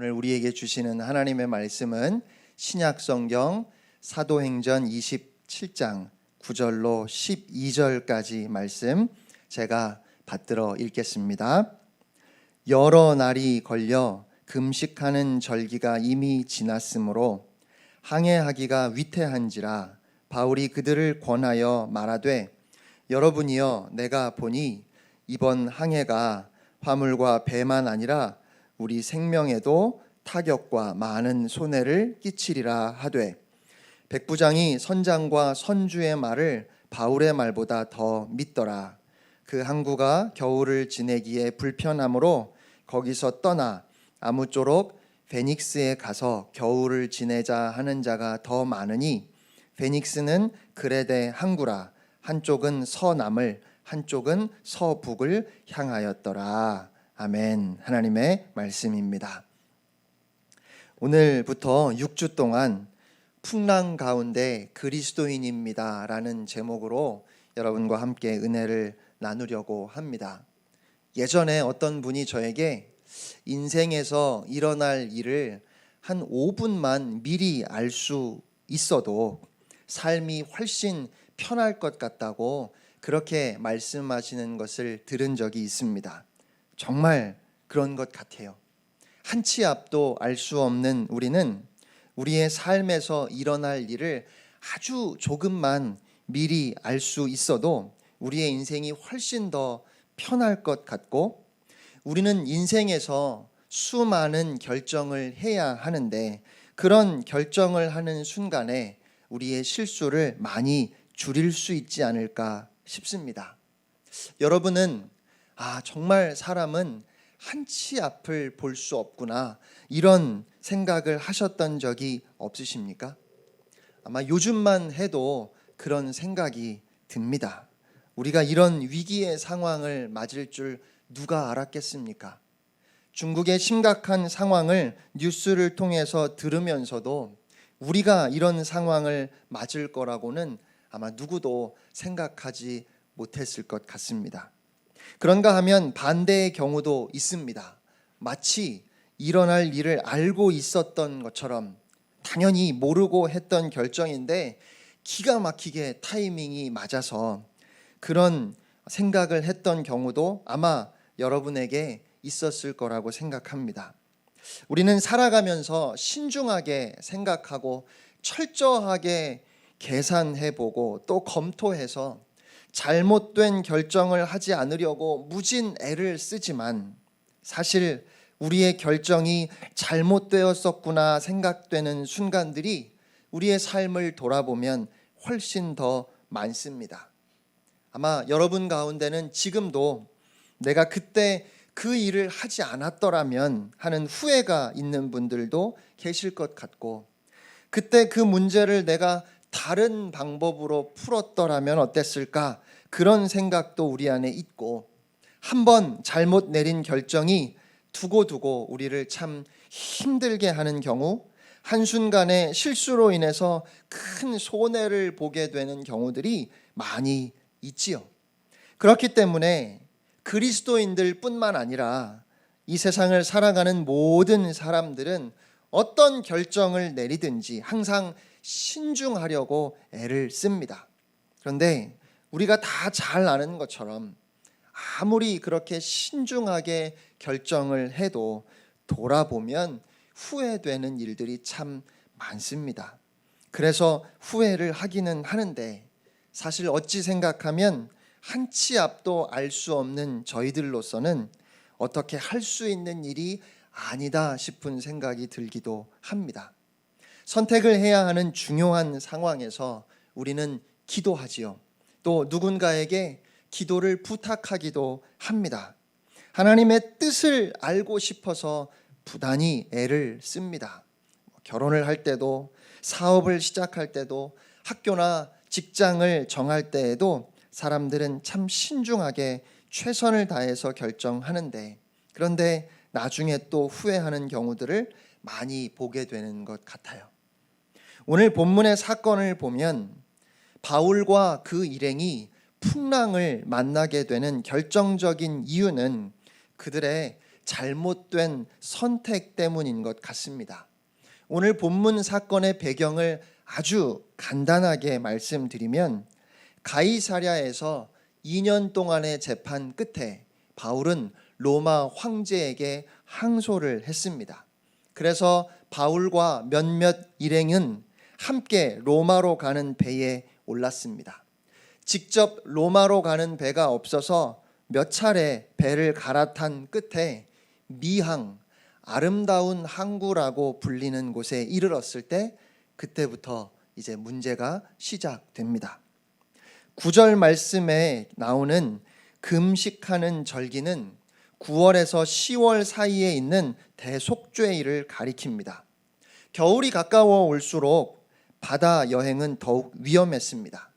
오늘 우리에게 주시는 하나님의 말씀은 신약성경 사도행전 27장 9절로 12절까지 말씀 제가 받들어 읽겠습니다. 여러 날이 걸려 금식하는 절기가 이미 지났으므로 항해하기가 위태한지라 바울이 그들을 권하여 말하되 여러분이여 내가 보니 이번 항해가 화물과 배만 아니라 우리 생명에도 타격과 많은 손해를 끼치리라 하되 백부장이 선장과 선주의 말을 바울의 말보다 더 믿더라. 그 항구가 겨울을 지내기에 불편하므로 거기서 떠나 아무쪼록 베닉스에 가서 겨울을 지내자 하는 자가 더 많으니 베닉스는 그레데 항구라. 한쪽은 서남을 한쪽은 서북을 향하였더라. 아멘. 하나님의 말씀입니다. 오늘부터 6주 동안 풍랑 가운데 그리스도인입니다 라는 제목으로 여러분과 함께 은혜를 나누려고 합니다. 예전에 어떤 분이 저에게 인생에서 일어날 일을 한 5분만 미리 알 수 있어도 삶이 훨씬 편할 것 같다고 그렇게 말씀하시는 것을 들은 적이 있습니다. 정말 그런 것 같아요. 한치 앞도 알 수 없는 우리는 우리의 삶에서 일어날 일을 아주 조금만 미리 알 수 있어도 우리의 인생이 훨씬 더 편할 것 같고, 우리는 인생에서 수많은 결정을 해야 하는데 그런 결정을 하는 순간에 우리의 실수를 많이 줄일 수 있지 않을까 싶습니다. 여러분은 정말 사람은 한치 앞을 볼 수 없구나 이런 생각을 하셨던 적이 없으십니까? 아마 요즘만 해도 그런 생각이 듭니다. 우리가 이런 위기의 상황을 맞을 줄 누가 알았겠습니까? 중국의 심각한 상황을 뉴스를 통해서 들으면서도 우리가 이런 상황을 맞을 거라고는 아마 누구도 생각하지 못했을 것 같습니다. 그런가 하면 반대의 경우도 있습니다. 마치 일어날 일을 알고 있었던 것처럼 당연히 모르고 했던 결정인데 기가 막히게 타이밍이 맞아서 그런 생각을 했던 경우도 아마 여러분에게 있었을 거라고 생각합니다. 우리는 살아가면서 신중하게 생각하고 철저하게 계산해보고 또 검토해서 잘못된 결정을 하지 않으려고 무진 애를 쓰지만 사실 우리의 결정이 잘못되었었구나 생각되는 순간들이 우리의 삶을 돌아보면 훨씬 더 많습니다. 아마 여러분 가운데는 지금도 내가 그때 그 일을 하지 않았더라면 하는 후회가 있는 분들도 계실 것 같고, 그때 그 문제를 내가 다른 방법으로 풀었더라면 어땠을까 그런 생각도 우리 안에 있고, 한번 잘못 내린 결정이 두고두고 우리를 참 힘들게 하는 경우, 한순간의 실수로 인해서 큰 손해를 보게 되는 경우들이 많이 있지요. 그렇기 때문에 그리스도인들 뿐만 아니라 이 세상을 살아가는 모든 사람들은 어떤 결정을 내리든지 항상 신중하려고 애를 씁니다. 그런데 우리가 다 잘 아는 것처럼 아무리 그렇게 신중하게 결정을 해도 돌아보면 후회되는 일들이 참 많습니다. 그래서 후회를 하기는 하는데 사실 어찌 생각하면 한치 앞도 알 수 없는 저희들로서는 어떻게 할 수 있는 일이 아니다 싶은 생각이 들기도 합니다. 선택을 해야 하는 중요한 상황에서 우리는 기도하지요. 또 누군가에게 기도를 부탁하기도 합니다. 하나님의 뜻을 알고 싶어서 부단히 애를 씁니다. 결혼을 할 때도, 사업을 시작할 때도, 학교나 직장을 정할 때에도 사람들은 참 신중하게 최선을 다해서 결정하는데, 그런데 나중에 또 후회하는 경우들을 많이 보게 되는 것 같아요. 오늘 본문의 사건을 보면 바울과 그 일행이 풍랑을 만나게 되는 결정적인 이유는 그들의 잘못된 선택 때문인 것 같습니다. 오늘 본문 사건의 배경을 아주 간단하게 말씀드리면 가이사랴에서 2년 동안의 재판 끝에 바울은 로마 황제에게 항소를 했습니다. 그래서 바울과 몇몇 일행은 함께 로마로 가는 배에 올랐습니다. 직접 로마로 가는 배가 없어서 몇 차례 배를 갈아탄 끝에 미항, 아름다운 항구라고 불리는 곳에 이르렀을 때 그때부터 이제 문제가 시작됩니다. 9절 말씀에 나오는 금식하는 절기는 9월에서 10월 사이에 있는 대속죄일을 가리킵니다. 겨울이 가까워 올수록 바다 여행은 더욱 위험했습니다.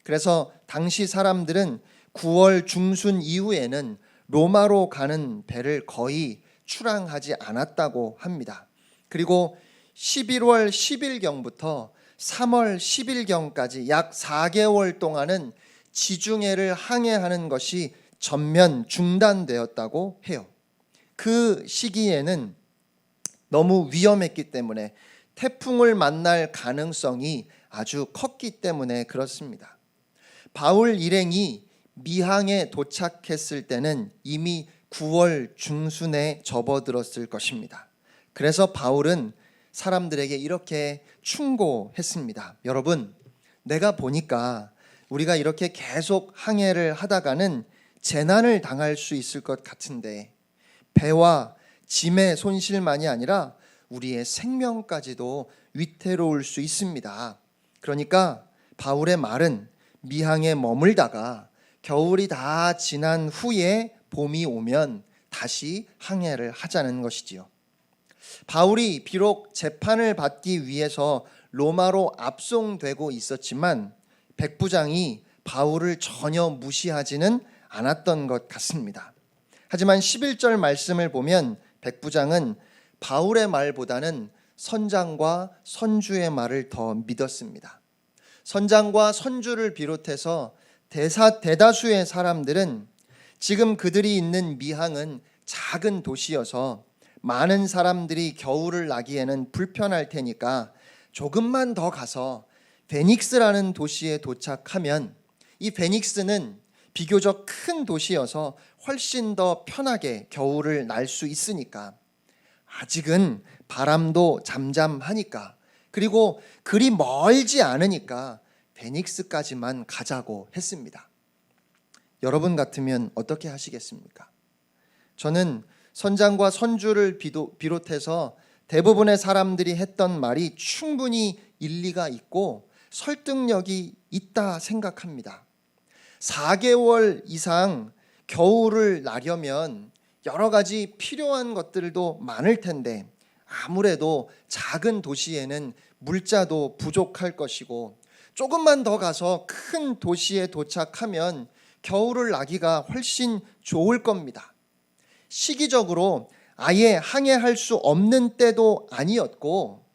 그래서 당시 사람들은 9월 중순 이후에는 로마로 가는 배를 거의 출항하지 않았다고 합니다. 그리고 11월 10일경부터 3월 10일경까지 약 4개월 동안은 지중해를 항해하는 것이 전면 중단되었다고 해요. 그 시기에는 너무 위험했기 때문에 태풍을 만날 가능성이 아주 컸기 때문에 그렇습니다. 바울 일행이 미항에 도착했을 때는 이미 9월 중순에 접어들었을 것입니다. 그래서 바울은 사람들에게 이렇게 충고했습니다. 여러분, 내가 보니까 우리가 이렇게 계속 항해를 하다가는 재난을 당할 수 있을 것 같은데 배와 짐의 손실만이 아니라 우리의 생명까지도 위태로울 수 있습니다. 그러니까 바울의 말은 미항에 머물다가 겨울이 다 지난 후에 봄이 오면 다시 항해를 하자는 것이지요. 바울이 비록 재판을 받기 위해서 로마로 압송되고 있었지만 백부장이 바울을 전혀 무시하지는 않았던 것 같습니다. 하지만 11절 말씀을 보면 백부장은 바울의 말보다는 선장과 선주의 말을 더 믿었습니다. 선장과 선주를 비롯해서 대다수의 사람들은 지금 그들이 있는 미항은 작은 도시여서 많은 사람들이 겨울을 나기에는 불편할 테니까 조금만 더 가서 베닉스라는 도시에 도착하면, 이 베닉스는 비교적 큰 도시여서 훨씬 더 편하게 겨울을 날 수 있으니까, 아직은 바람도 잠잠하니까, 그리고 그리 멀지 않으니까 베닉스까지만 가자고 했습니다. 여러분 같으면 어떻게 하시겠습니까? 저는 선장과 선주를 비롯해서 대부분의 사람들이 했던 말이 충분히 일리가 있고 설득력이 있다 생각합니다. 4개월 이상 겨울을 나려면 여러 가지 필요한 것들도 많을 텐데 아무래도 작은 도시에는 물자도 부족할 것이고 조금만 더 가서 큰 도시에 도착하면 겨울을 나기가 훨씬 좋을 겁니다. 시기적으로 아예 항해할 수 없는 때도 아니었고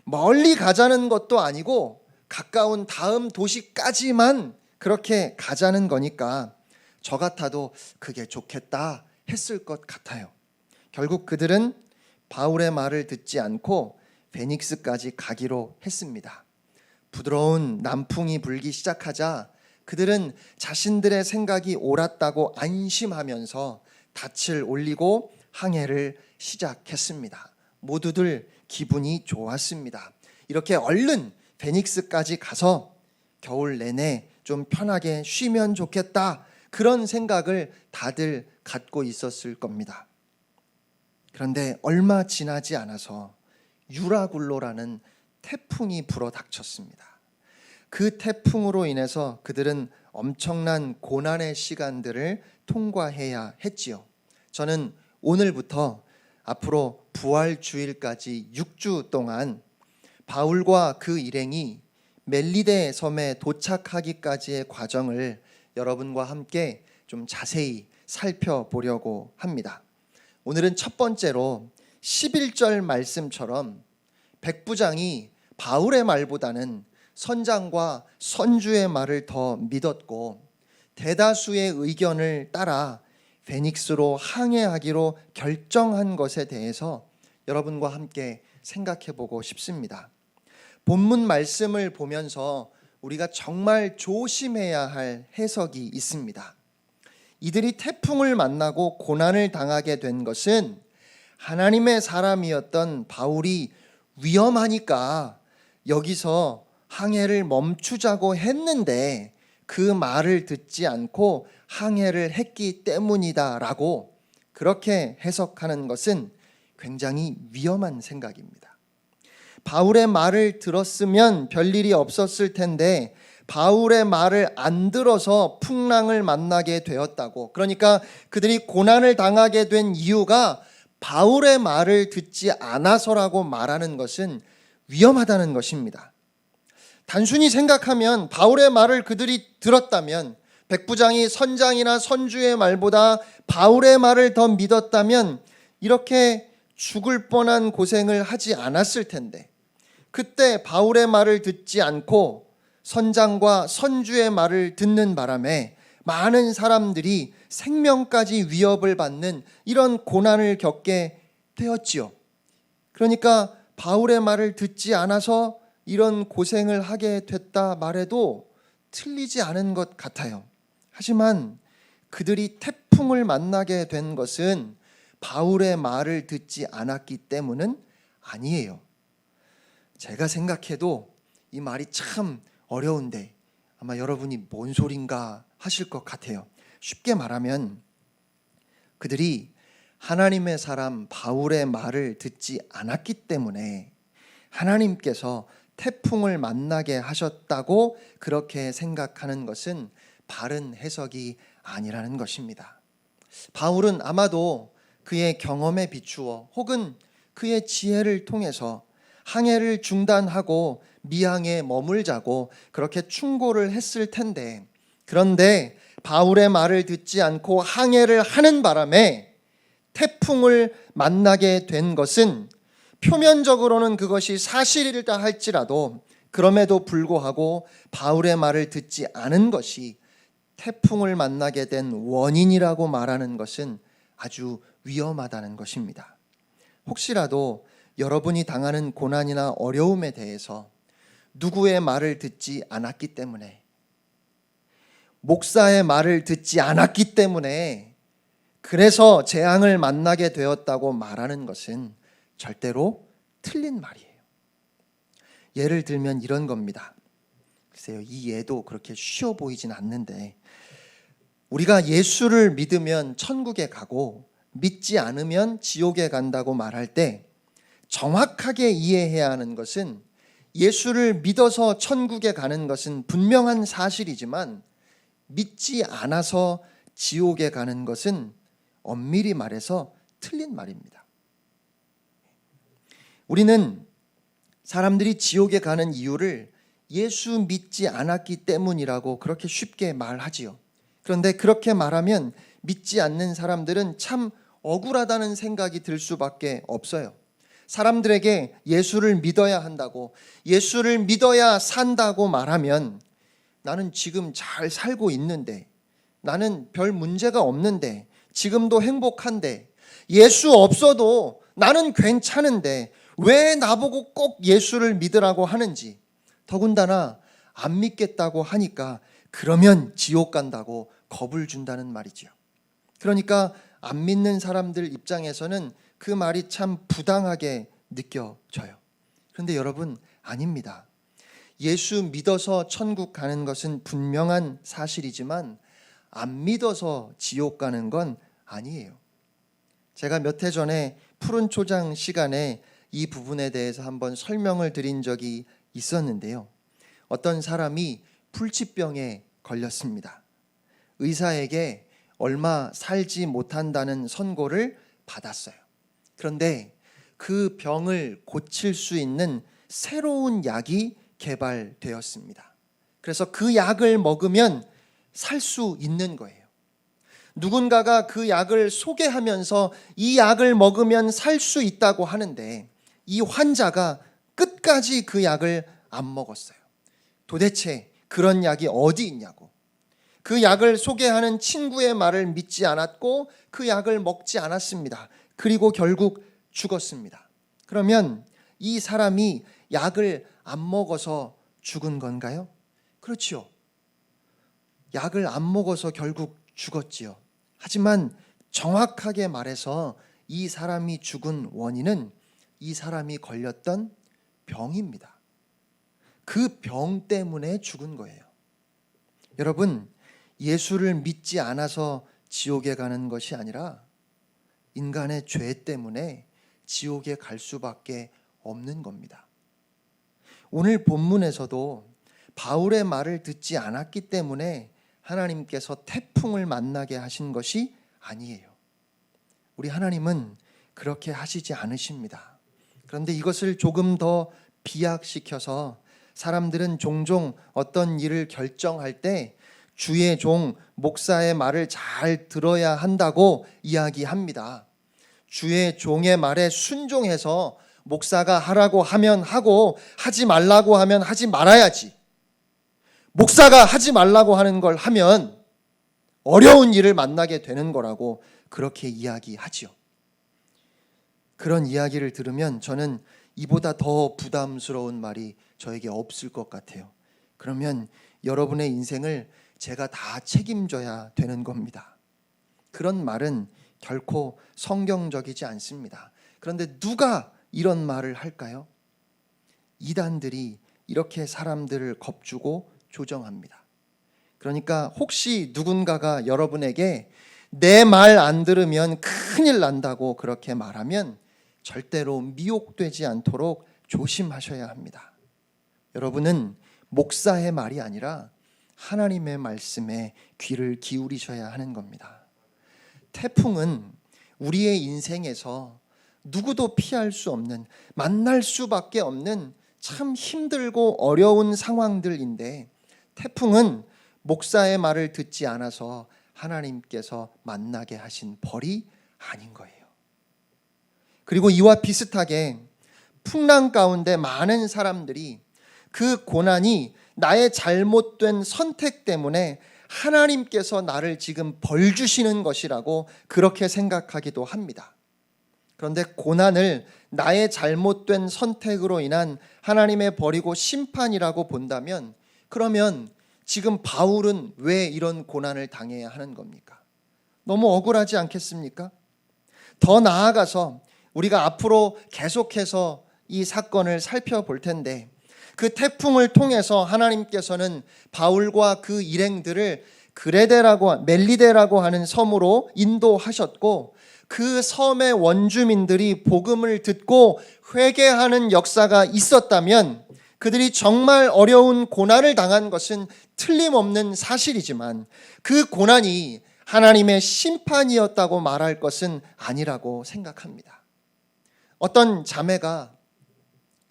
멀리 가자는 것도 아니고 가까운 다음 도시까지만 그렇게 가자는 거니까 저 같아도 그게 좋겠다 했을 것 같아요. 결국 그들은 바울의 말을 듣지 않고 베닉스까지 가기로 했습니다. 부드러운 남풍이 불기 시작하자 그들은 자신들의 생각이 옳았다고 안심하면서 닻을 올리고 항해를 시작했습니다. 모두들 기분이 좋았습니다. 이렇게 얼른 베닉스까지 가서 겨울 내내 좀 편하게 쉬면 좋겠다, 그런 생각을 다들 갖고 있었을 겁니다. 그런데 얼마 지나지 않아서 유라굴로라는 태풍이 불어 닥쳤습니다. 그 태풍으로 인해서 그들은 엄청난 고난의 시간들을 통과해야 했지요. 저는 오늘부터 앞으로 부활주일까지 6주 동안 바울과 그 일행이 멜리데 섬에 도착하기까지의 과정을 여러분과 함께 좀 자세히 살펴보려고 합니다. 오늘은 첫 번째로 11절 말씀처럼 백부장이 바울의 말보다는 선장과 선주의 말을 더 믿었고 대다수의 의견을 따라 페닉스로 항해하기로 결정한 것에 대해서 여러분과 함께 생각해 보고 싶습니다. 본문 말씀을 보면서 우리가 정말 조심해야 할 해석이 있습니다. 이들이 태풍을 만나고 고난을 당하게 된 것은 하나님의 사람이었던 바울이 위험하니까 여기서 항해를 멈추자고 했는데 그 말을 듣지 않고 항해를 했기 때문이다라고 그렇게 해석하는 것은 굉장히 위험한 생각입니다. 바울의 말을 들었으면 별일이 없었을 텐데 바울의 말을 안 들어서 풍랑을 만나게 되었다고, 그러니까 그들이 고난을 당하게 된 이유가 바울의 말을 듣지 않아서라고 말하는 것은 위험하다는 것입니다. 단순히 생각하면 바울의 말을 그들이 들었다면, 백부장이 선장이나 선주의 말보다 바울의 말을 더 믿었다면 이렇게 죽을 뻔한 고생을 하지 않았을 텐데, 그때 바울의 말을 듣지 않고 선장과 선주의 말을 듣는 바람에 많은 사람들이 생명까지 위협을 받는 이런 고난을 겪게 되었지요. 그러니까 바울의 말을 듣지 않아서 이런 고생을 하게 됐다 말해도 틀리지 않은 것 같아요. 하지만 그들이 태풍을 만나게 된 것은 바울의 말을 듣지 않았기 때문은 아니에요. 제가 생각해도 이 말이 참 어려운데 아마 여러분이 뭔 소린가 하실 것 같아요. 쉽게 말하면 그들이 하나님의 사람 바울의 말을 듣지 않았기 때문에 하나님께서 태풍을 만나게 하셨다고 그렇게 생각하는 것은 바른 해석이 아니라는 것입니다. 바울은 아마도 그의 경험에 비추어 혹은 그의 지혜를 통해서 항해를 중단하고 미항에 머물자고 그렇게 충고를 했을 텐데, 그런데 바울의 말을 듣지 않고 항해를 하는 바람에 태풍을 만나게 된 것은 표면적으로는 그것이 사실이다 할지라도 그럼에도 불구하고 바울의 말을 듣지 않은 것이 태풍을 만나게 된 원인이라고 말하는 것은 아주 위험하다는 것입니다. 혹시라도 여러분이 당하는 고난이나 어려움에 대해서 누구의 말을 듣지 않았기 때문에, 목사의 말을 듣지 않았기 때문에 그래서 재앙을 만나게 되었다고 말하는 것은 절대로 틀린 말이에요. 예를 들면 이런 겁니다. 글쎄요, 이 예도 그렇게 쉬워 보이진 않는데, 우리가 예수를 믿으면 천국에 가고 믿지 않으면 지옥에 간다고 말할 때 정확하게 이해해야 하는 것은, 예수를 믿어서 천국에 가는 것은 분명한 사실이지만 믿지 않아서 지옥에 가는 것은 엄밀히 말해서 틀린 말입니다. 우리는 사람들이 지옥에 가는 이유를 예수 믿지 않았기 때문이라고 그렇게 쉽게 말하지요. 그런데 그렇게 말하면 믿지 않는 사람들은 참 억울하다는 생각이 들 수밖에 없어요. 사람들에게 예수를 믿어야 한다고, 예수를 믿어야 산다고 말하면 나는 지금 잘 살고 있는데, 나는 별 문제가 없는데, 지금도 행복한데, 예수 없어도 나는 괜찮은데 왜 나보고 꼭 예수를 믿으라고 하는지, 더군다나 안 믿겠다고 하니까 그러면 지옥 간다고 겁을 준다는 말이죠. 그러니까 안 믿는 사람들 입장에서는 그 말이 참 부당하게 느껴져요. 그런데 여러분, 아닙니다. 예수 믿어서 천국 가는 것은 분명한 사실이지만 안 믿어서 지옥 가는 건 아니에요. 제가 몇 해 전에 푸른 초장 시간에 이 부분에 대해서 한번 설명을 드린 적이 있었는데요. 어떤 사람이 불치병에 걸렸습니다. 의사에게 얼마 살지 못한다는 선고를 받았어요. 그런데 그 병을 고칠 수 있는 새로운 약이 개발되었습니다. 그래서 그 약을 먹으면 살 수 있는 거예요. 누군가가 그 약을 소개하면서 이 약을 먹으면 살 수 있다고 하는데 이 환자가 끝까지 그 약을 안 먹었어요. 도대체 그런 약이 어디 있냐고. 그 약을 소개하는 친구의 말을 믿지 않았고 그 약을 먹지 않았습니다. 그리고 결국 죽었습니다. 그러면 이 사람이 약을 안 먹어서 죽은 건가요? 그렇지요. 약을 안 먹어서 결국 죽었지요. 하지만 정확하게 말해서 이 사람이 죽은 원인은 이 사람이 걸렸던 병입니다. 그 병 때문에 죽은 거예요. 여러분, 예수를 믿지 않아서 지옥에 가는 것이 아니라 인간의 죄 때문에 지옥에 갈 수밖에 없는 겁니다. 오늘 본문에서도 바울의 말을 듣지 않았기 때문에 하나님께서 태풍을 만나게 하신 것이 아니에요. 우리 하나님은 그렇게 하시지 않으십니다. 그런데 이것을 조금 더 비약시켜서 사람들은 종종 어떤 일을 결정할 때 주의 종 목사의 말을 잘 들어야 한다고 이야기합니다. 주의 종의 말에 순종해서 목사가 하라고 하면 하고 하지 말라고 하면 하지 말아야지. 목사가 하지 말라고 하는 걸 하면 어려운 일을 만나게 되는 거라고 그렇게 이야기하지요. 그런 이야기를 들으면 저는 이보다 더 부담스러운 말이 저에게 없을 것 같아요. 그러면 여러분의 인생을 제가 다 책임져야 되는 겁니다. 그런 말은 결코 성경적이지 않습니다. 그런데 누가 이런 말을 할까요? 이단들이 이렇게 사람들을 겁주고 조정합니다. 그러니까 혹시 누군가가 여러분에게 내 말 안 들으면 큰일 난다고 그렇게 말하면 절대로 미혹되지 않도록 조심하셔야 합니다. 여러분은 목사의 말이 아니라 하나님의 말씀에 귀를 기울이셔야 하는 겁니다. 태풍은 우리의 인생에서 누구도 피할 수 없는, 만날 수밖에 없는 참 힘들고 어려운 상황들인데 태풍은 목사의 말을 듣지 않아서 하나님께서 만나게 하신 벌이 아닌 거예요. 그리고 이와 비슷하게 풍랑 가운데 많은 사람들이 그 고난이 나의 잘못된 선택 때문에 하나님께서 나를 지금 벌 주시는 것이라고 그렇게 생각하기도 합니다. 그런데 고난을 나의 잘못된 선택으로 인한 하나님의 벌이고 심판이라고 본다면 그러면 지금 바울은 왜 이런 고난을 당해야 하는 겁니까? 너무 억울하지 않겠습니까? 더 나아가서 우리가 앞으로 계속해서 이 사건을 살펴볼 텐데 그 태풍을 통해서 하나님께서는 바울과 그 일행들을 멜리데라고 하는 섬으로 인도하셨고 그 섬의 원주민들이 복음을 듣고 회개하는 역사가 있었다면 그들이 정말 어려운 고난을 당한 것은 틀림없는 사실이지만 그 고난이 하나님의 심판이었다고 말할 것은 아니라고 생각합니다. 어떤 자매가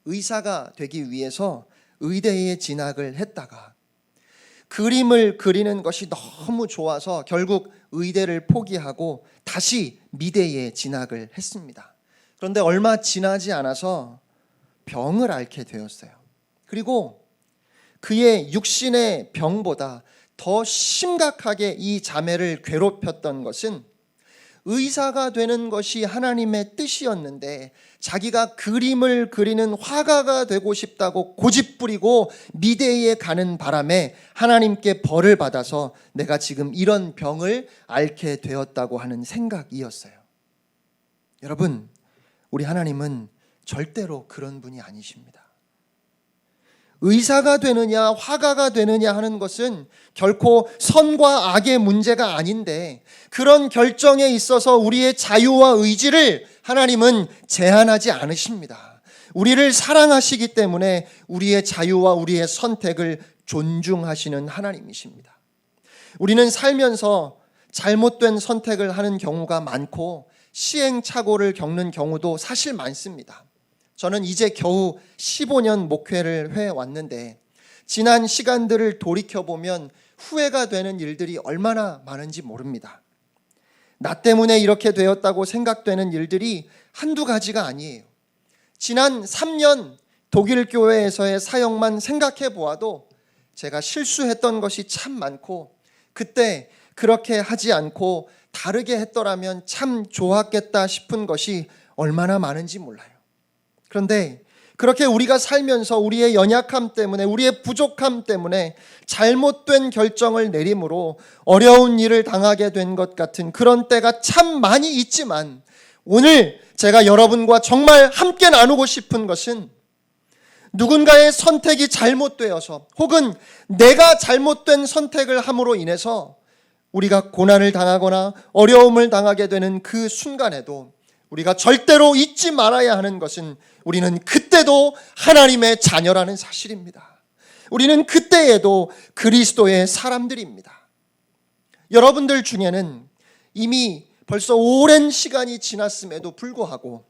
의사가 되기 위해서 의대에 진학을 했다가 그림을 그리는 것이 너무 좋아서 결국 의대를 포기하고 다시 미대에 진학을 했습니다. 그런데 얼마 지나지 않아서 병을 앓게 되었어요. 그리고 그의 육신의 병보다 더 심각하게 이 자매를 괴롭혔던 것은 의사가 되는 것이 하나님의 뜻이었는데 자기가 그림을 그리는 화가가 되고 싶다고 고집부리고 미대에 가는 바람에 하나님께 벌을 받아서 내가 지금 이런 병을 앓게 되었다고 하는 생각이었어요. 여러분, 우리 하나님은 절대로 그런 분이 아니십니다. 의사가 되느냐 화가가 되느냐 하는 것은 결코 선과 악의 문제가 아닌데 그런 결정에 있어서 우리의 자유와 의지를 하나님은 제한하지 않으십니다. 우리를 사랑하시기 때문에 우리의 자유와 우리의 선택을 존중하시는 하나님이십니다. 우리는 살면서 잘못된 선택을 하는 경우가 많고 시행착오를 겪는 경우도 사실 많습니다. 저는 이제 겨우 15년 목회를 해왔는데 지난 시간들을 돌이켜보면 후회가 되는 일들이 얼마나 많은지 모릅니다. 나 때문에 이렇게 되었다고 생각되는 일들이 한두 가지가 아니에요. 지난 3년 독일 교회에서의 사역만 생각해 보아도 제가 실수했던 것이 참 많고 그때 그렇게 하지 않고 다르게 했더라면 참 좋았겠다 싶은 것이 얼마나 많은지 몰라요. 그런데 그렇게 우리가 살면서 우리의 연약함 때문에, 우리의 부족함 때문에 잘못된 결정을 내림으로 어려운 일을 당하게 된 것 같은 그런 때가 참 많이 있지만, 오늘 제가 여러분과 정말 함께 나누고 싶은 것은 누군가의 선택이 잘못되어서 혹은 내가 잘못된 선택을 함으로 인해서 우리가 고난을 당하거나 어려움을 당하게 되는 그 순간에도 우리가 절대로 잊지 말아야 하는 것은 우리는 그때도 하나님의 자녀라는 사실입니다. 우리는 그때에도 그리스도의 사람들입니다. 여러분들 중에는 이미 벌써 오랜 시간이 지났음에도 불구하고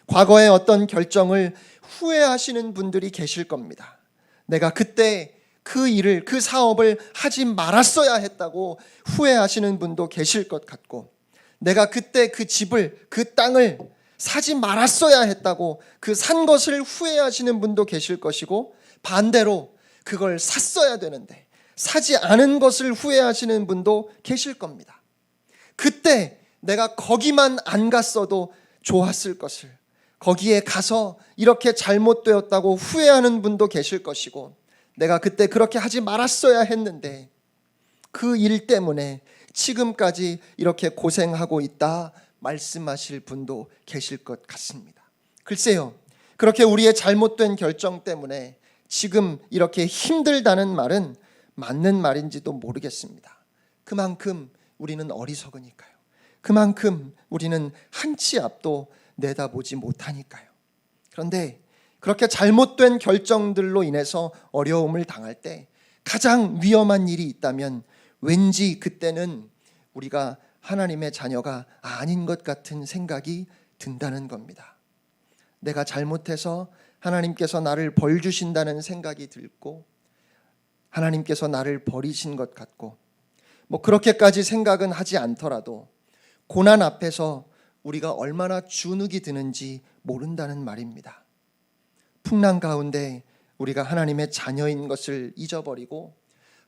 과거의 어떤 결정을 후회하시는 분들이 계실 겁니다. 내가 그때 그 일을, 그 사업을 하지 말았어야 했다고 후회하시는 분도 계실 것 같고, 내가 그때 그 집을, 그 땅을 사지 말았어야 했다고 그 산 것을 후회하시는 분도 계실 것이고, 반대로 그걸 샀어야 되는데 사지 않은 것을 후회하시는 분도 계실 겁니다. 그때 내가 거기만 안 갔어도 좋았을 것을, 거기에 가서 이렇게 잘못되었다고 후회하는 분도 계실 것이고, 내가 그때 그렇게 하지 말았어야 했는데 그 일 때문에 지금까지 이렇게 고생하고 있다 말씀하실 분도 계실 것 같습니다. 글쎄요, 그렇게 우리의 잘못된 결정 때문에 지금 이렇게 힘들다는 말은 맞는 말인지도 모르겠습니다. 그만큼 우리는 어리석으니까요. 그만큼 우리는 한 치 앞도 내다보지 못하니까요. 그런데 그렇게 잘못된 결정들로 인해서 어려움을 당할 때 가장 위험한 일이 있다면 왠지 그때는 우리가 하나님의 자녀가 아닌 것 같은 생각이 든다는 겁니다. 내가 잘못해서 하나님께서 나를 벌 주신다는 생각이 들고, 하나님께서 나를 버리신 것 같고, 그렇게까지 생각은 하지 않더라도 고난 앞에서 우리가 얼마나 주눅이 드는지 모른다는 말입니다. 풍랑 가운데 우리가 하나님의 자녀인 것을 잊어버리고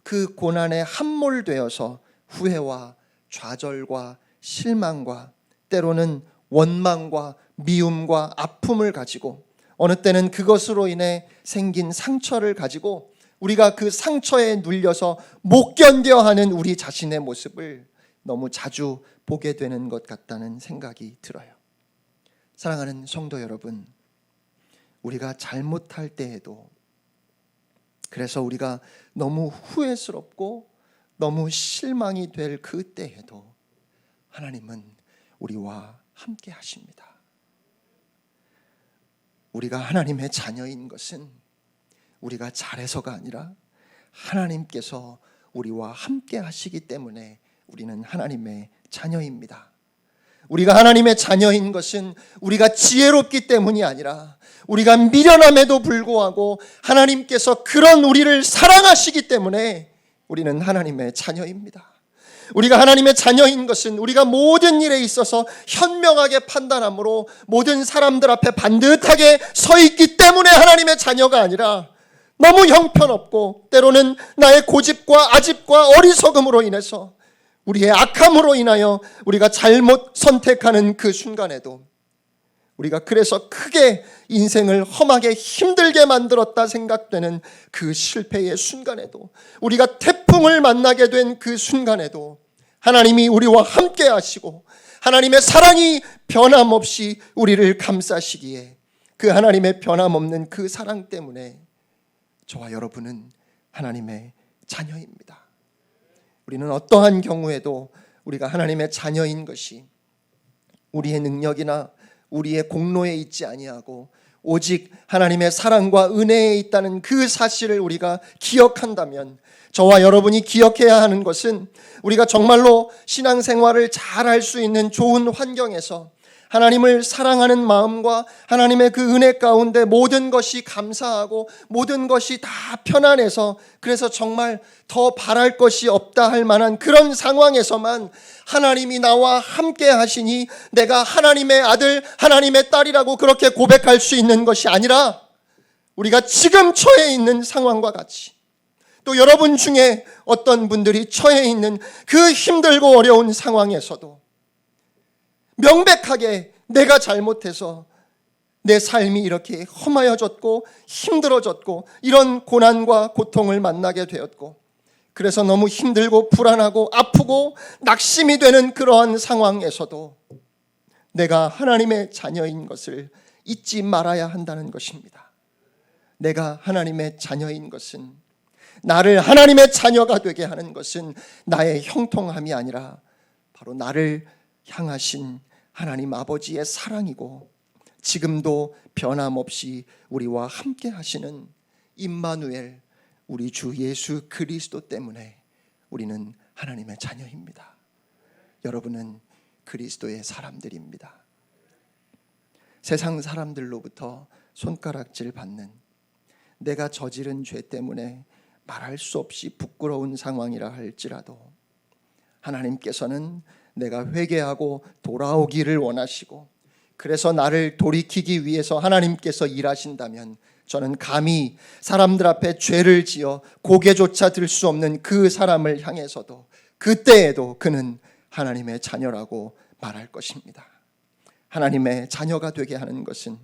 그 고난에 함몰되어서 후회와 좌절과 실망과 때로는 원망과 미움과 아픔을 가지고, 어느 때는 그것으로 인해 생긴 상처를 가지고 우리가 그 상처에 눌려서 못 견뎌 하는 우리 자신의 모습을 너무 자주 보게 되는 것 같다는 생각이 들어요. 사랑하는 성도 여러분, 우리가 잘못할 때에도, 그래서 우리가 너무 후회스럽고 너무 실망이 될 그때에도 하나님은 우리와 함께 하십니다. 우리가 하나님의 자녀인 것은 우리가 잘해서가 아니라 하나님께서 우리와 함께 하시기 때문에 우리는 하나님의 자녀입니다. 우리가 하나님의 자녀인 것은 우리가 지혜롭기 때문이 아니라 우리가 미련함에도 불구하고 하나님께서 그런 우리를 사랑하시기 때문에 우리는 하나님의 자녀입니다. 우리가 하나님의 자녀인 것은 우리가 모든 일에 있어서 현명하게 판단함으로 모든 사람들 앞에 반듯하게 서 있기 때문에 하나님의 자녀가 아니라 너무 형편없고 때로는 나의 고집과 아집과 어리석음으로 인해서 우리의 악함으로 인하여 우리가 잘못 선택하는 그 순간에도, 우리가 그래서 크게 인생을 험하게 힘들게 만들었다 생각되는 그 실패의 순간에도, 우리가 태풍을 만나게 된 그 순간에도 하나님이 우리와 함께 하시고 하나님의 사랑이 변함없이 우리를 감싸시기에, 그 하나님의 변함없는 그 사랑 때문에 저와 여러분은 하나님의 자녀입니다. 우리는 어떠한 경우에도 우리가 하나님의 자녀인 것이 우리의 능력이나 우리의 공로에 있지 아니하고 오직 하나님의 사랑과 은혜에 있다는 그 사실을 우리가 기억한다면, 저와 여러분이 기억해야 하는 것은 우리가 정말로 신앙생활을 잘 할 수 있는 좋은 환경에서 하나님을 사랑하는 마음과 하나님의 그 은혜 가운데 모든 것이 감사하고 모든 것이 다 편안해서, 그래서 정말 더 바랄 것이 없다 할 만한 그런 상황에서만 하나님이 나와 함께 하시니 내가 하나님의 아들, 하나님의 딸이라고 그렇게 고백할 수 있는 것이 아니라, 우리가 지금 처해 있는 상황과 같이 또 여러분 중에 어떤 분들이 처해 있는 그 힘들고 어려운 상황에서도 명백하게 내가 잘못해서 내 삶이 이렇게 험하여졌고 힘들어졌고 이런 고난과 고통을 만나게 되었고, 그래서 너무 힘들고 불안하고 아프고 낙심이 되는 그러한 상황에서도 내가 하나님의 자녀인 것을 잊지 말아야 한다는 것입니다. 내가 하나님의 자녀인 것은, 나를 하나님의 자녀가 되게 하는 것은 나의 형통함이 아니라 바로 나를 향하신 하나님 아버지의 사랑이고, 지금도 변함없이 우리와 함께 하시는 임마누엘, 우리 주 예수 그리스도 때문에 우리는 하나님의 자녀입니다. 여러분은 그리스도의 사람들입니다. 세상 사람들로부터 손가락질 받는, 내가 저지른 죄 때문에 말할 수 없이 부끄러운 상황이라 할지라도 하나님께서는 내가 회개하고 돌아오기를 원하시고, 그래서 나를 돌이키기 위해서 하나님께서 일하신다면 저는 감히 사람들 앞에 죄를 지어 고개조차 들 수 없는 그 사람을 향해서도 그때에도 그는 하나님의 자녀라고 말할 것입니다. 하나님의 자녀가 되게 하는 것은,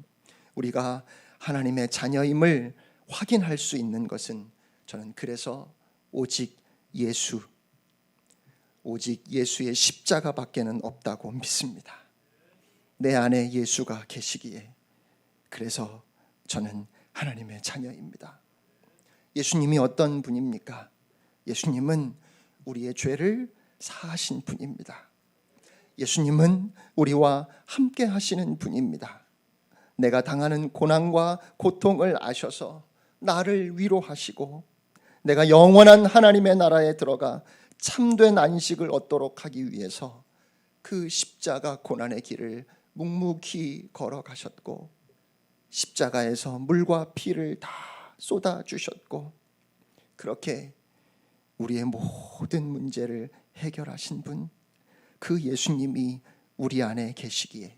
우리가 하나님의 자녀임을 확인할 수 있는 것은, 저는 그래서 오직 예수의 십자가밖에는 없다고 믿습니다. 내 안에 예수가 계시기에 그래서 저는 하나님의 자녀입니다. 예수님이 어떤 분입니까? 예수님은 우리의 죄를 사하신 분입니다. 예수님은 우리와 함께 하시는 분입니다. 내가 당하는 고난과 고통을 아셔서 나를 위로하시고, 내가 영원한 하나님의 나라에 들어가 참된 안식을 얻도록 하기 위해서 그 십자가 고난의 길을 묵묵히 걸어가셨고, 십자가에서 물과 피를 다 쏟아주셨고, 그렇게 우리의 모든 문제를 해결하신 분, 그 예수님이 우리 안에 계시기에,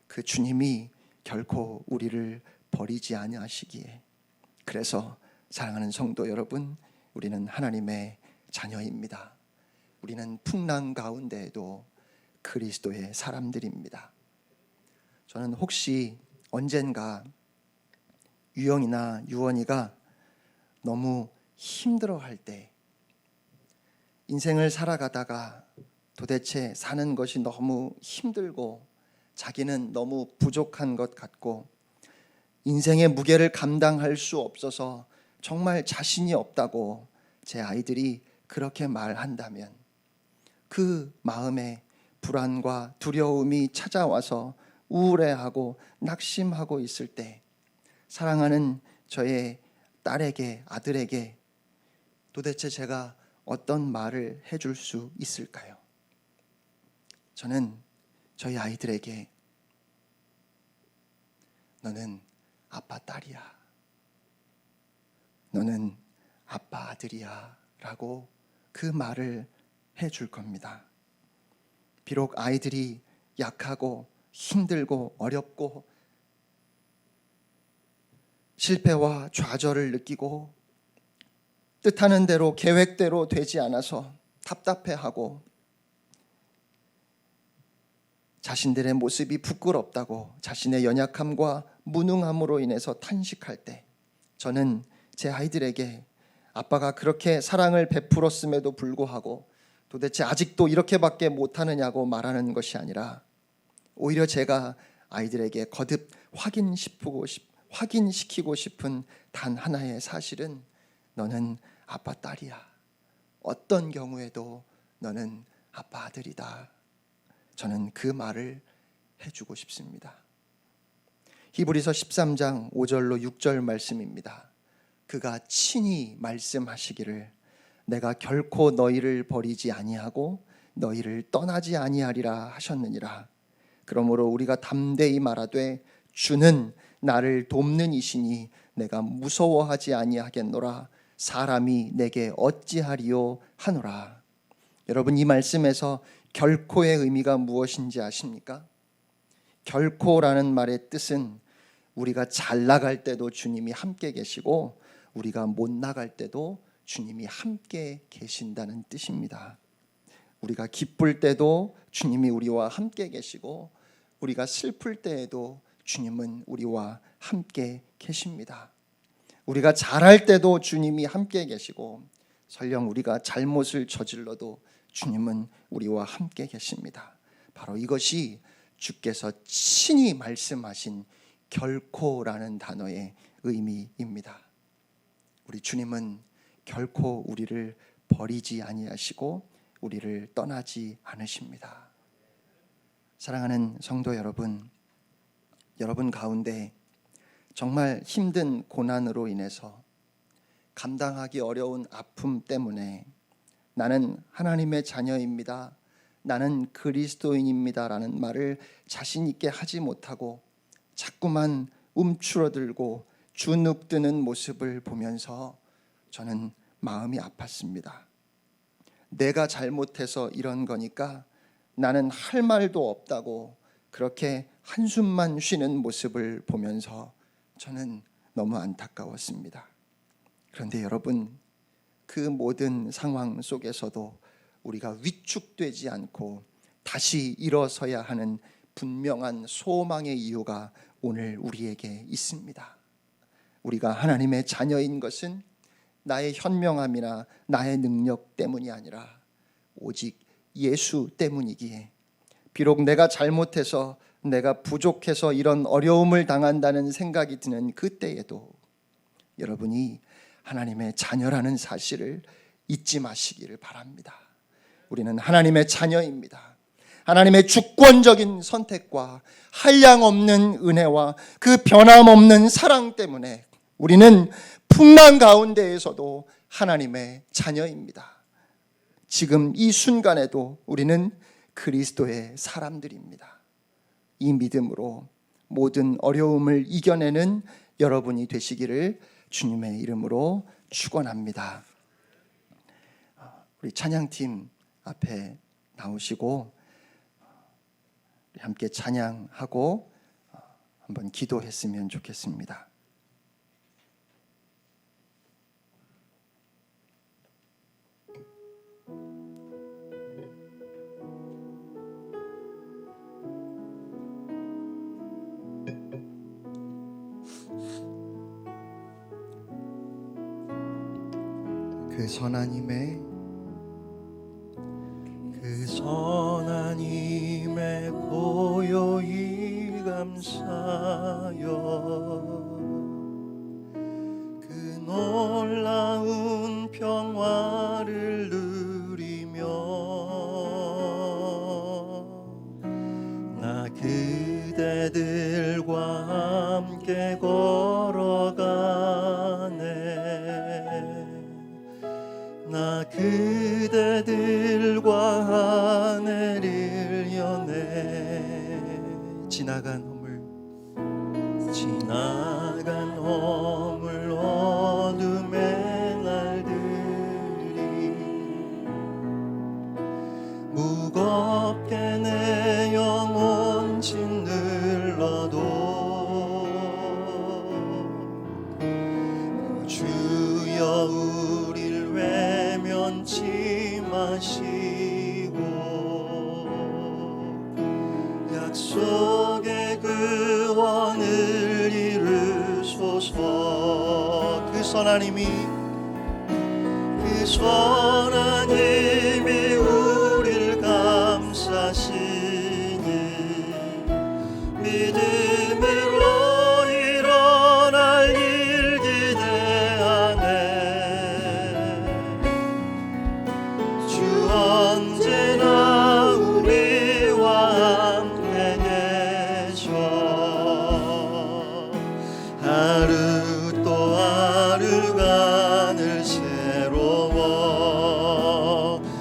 그 주님이 결코 우리를 버리지 아니하시기에, 그래서 사랑하는 성도 여러분, 우리는 하나님의 자녀입니다. 우리는 풍랑 가운데에도 그리스도의 사람들입니다. 저는 혹시 언젠가 유영이나 유원이가 너무 힘들어할 때, 인생을 살아가다가 도대체 사는 것이 너무 힘들고 자기는 너무 부족한 것 같고 인생의 무게를 감당할 수 없어서 정말 자신이 없다고 제 아이들이 그렇게 말한다면, 그 마음에 불안과 두려움이 찾아와서 우울해하고 낙심하고 있을 때, 사랑하는 저의 딸에게, 아들에게 도대체 제가 어떤 말을 해줄 수 있을까요? 저는 저희 아이들에게 너는 아빠 딸이야, 너는 아빠 아들이야 라고 그 말을 해줄 겁니다. 비록 아이들이 약하고 힘들고 어렵고 실패와 좌절을 느끼고 뜻하는 대로 계획대로 되지 않아서 답답해하고 자신들의 모습이 부끄럽다고 자신의 연약함과 무능함으로 인해서 탄식할 때, 저는 제 아이들에게 아빠가 그렇게 사랑을 베풀었음에도 불구하고 도대체 아직도 이렇게밖에 못하느냐고 말하는 것이 아니라, 오히려 제가 아이들에게 거듭 확인시키고 싶은 단 하나의 사실은, 너는 아빠 딸이야, 어떤 경우에도 너는 아빠 아들이다. 저는 그 말을 해주고 싶습니다. 히브리서 13장 5절로 6절 말씀입니다. 그가 친히 말씀하시기를 내가 결코 너희를 버리지 아니하고 너희를 떠나지 아니하리라 하셨느니라. 그러므로 우리가 담대히 말하되 주는 나를 돕는 이시니 내가 무서워하지 아니하겠노라. 사람이 내게 어찌하리요 하노라. 여러분, 이 말씀에서 결코의 의미가 무엇인지 아십니까? 결코라는 말의 뜻은 우리가 잘 나갈 때도 주님이 함께 계시고 우리가 못 나갈 때도 주님이 함께 계신다는 뜻입니다. 우리가 기쁠 때도 주님이 우리와 함께 계시고 우리가 슬플 때에도 주님은 우리와 함께 계십니다. 우리가 잘할 때도 주님이 함께 계시고 설령 우리가 잘못을 저질러도 주님은 우리와 함께 계십니다. 바로 이것이 주께서 친히 말씀하신 결코라는 단어의 의미입니다. 우리 주님은 결코 우리를 버리지 아니하시고 우리를 떠나지 않으십니다. 사랑하는 성도 여러분, 여러분 가운데 정말 힘든 고난으로 인해서 감당하기 어려운 아픔 때문에 나는 하나님의 자녀입니다, 나는 그리스도인입니다 라는 말을 자신 있게 하지 못하고 자꾸만 움츠러들고 주눅드는 모습을 보면서 저는 마음이 아팠습니다. 내가 잘못해서 이런 거니까 나는 할 말도 없다고 그렇게 한숨만 쉬는 모습을 보면서 저는 너무 안타까웠습니다. 그런데 여러분, 그 모든 상황 속에서도 우리가 위축되지 않고 다시 일어서야 하는 분명한 소망의 이유가 오늘 우리에게 있습니다. 우리가 하나님의 자녀인 것은 나의 현명함이나 나의 능력 때문이 아니라 오직 예수 때문이기에, 비록 내가 잘못해서 내가 부족해서 이런 어려움을 당한다는 생각이 드는 그때에도 여러분이 하나님의 자녀라는 사실을 잊지 마시기를 바랍니다. 우리는 하나님의 자녀입니다. 하나님의 주권적인 선택과 한량없는 은혜와 그 변함없는 사랑 때문에 우리는 풍랑 가운데에서도 하나님의 자녀입니다. 지금 이 순간에도 우리는 그리스도의 사람들입니다. 이 믿음으로 모든 어려움을 이겨내는 여러분이 되시기를 주님의 이름으로 축원합니다. 우리 찬양팀 앞에 나오시고 함께 찬양하고 한번 기도했으면 좋겠습니다. 그 선한 힘에 고요히 감사여 그 놀라운 평화를 누리며 나 그대들과 함께 걸어가네. 나 그대들과 하늘을 여네. 지나간 허물 어둠의 날들이 무겁게 내 영혼 짓눌러도 주여 우릴 외면치 마시고 약속의 그 원을 이루소서. 그 선한 힘이 우릴 감싸시니 믿음으로 일어날 일 기대하네. 주 언제나 우리와 함께 계셔. 하루 또 하루가 늘 새로워.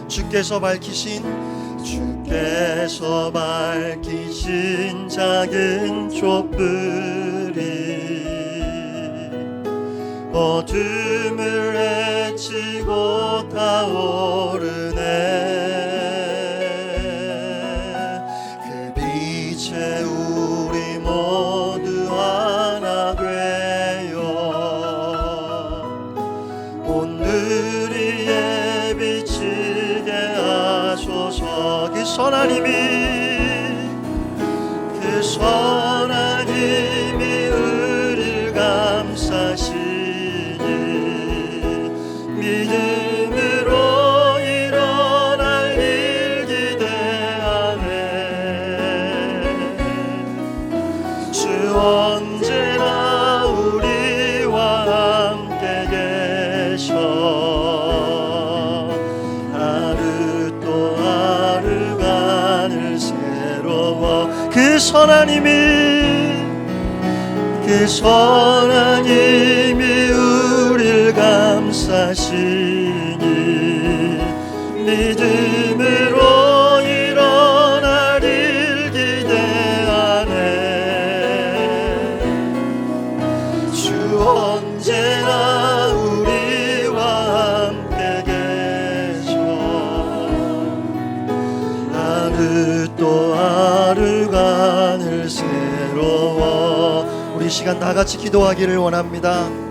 주께서 밝히신 작은 촛불이 어둠을 헤치고 타오르네. 그 빛에 우리 모두 하나 되어 오늘 선하님이 우리를 감싸시니 믿음으로 일어날 일 기대하네. 주 언제나 우리와 함께 계셔 하루 또 하루가 늘 새로워. 그 선하님이 우리를 감싸시니 믿음으로 일어날 일 기대하네. 주 언제나 우리와 함께 계셔 하루 또 하루가 늘 새로워. 우리 시간 다 같이 기도하기를 원합니다.